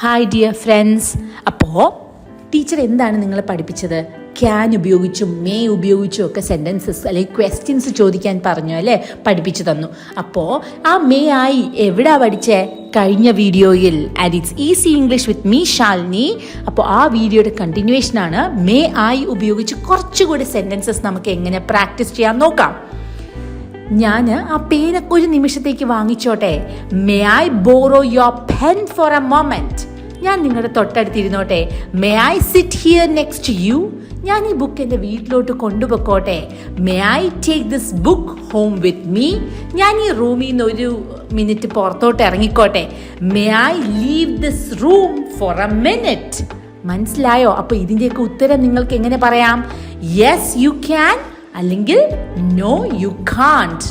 Hi dear friends. അപ്പോൾ teacher എന്താണ് നിങ്ങളെ പഠിപ്പിച്ചത്? ക്യാൻ ഉപയോഗിച്ചും മേ ഉപയോഗിച്ചും ഒക്കെ സെൻറ്റൻസസ് അല്ലെങ്കിൽ ക്വസ്റ്റ്യൻസ് ചോദിക്കാൻ പറഞ്ഞു അല്ലേ, പഠിപ്പിച്ചു തന്നു. അപ്പോൾ ആ മേ ആയി എവിടാ പഠിച്ചേ? കഴിഞ്ഞ വീഡിയോയിൽ. And it's easy English with me Shalini. അപ്പോൾ ആ വീഡിയോയുടെ കണ്ടിന്യൂവേഷനാണ്. മേ ആയി ഉപയോഗിച്ച് കുറച്ചുകൂടി സെൻറ്റൻസസ് നമുക്ക് എങ്ങനെ പ്രാക്ടീസ് ചെയ്യാൻ നോക്കാം. ഞാൻ ആ പേനൊക്കെ ഒരു നിമിഷത്തേക്ക് വാങ്ങിച്ചോട്ടെ. May I borrow your pen for a moment? ഞാൻ നിങ്ങളുടെ തൊട്ടടുത്തിരുന്നോട്ടെ. May I sit here next to you? ഞാൻ ഈ ബുക്ക് എൻ്റെ വീട്ടിലോട്ട് കൊണ്ടുപോയിക്കോട്ടെ. May I take this book home with me? ഞാൻ ഈ റൂമിൽ നിന്ന് ഒരു മിനിറ്റ് പുറത്തോട്ട് ഇറങ്ങിക്കോട്ടെ. May I leave this room for a minute? മനസ്സിലായോ? അപ്പോൾ ഇതിൻ്റെയൊക്കെ ഉത്തരം നിങ്ങൾക്ക് എങ്ങനെ പറയാം? യെസ് യു ക്യാൻ അല്ലെങ്കിൽ നോ യു കാൺട്ട്.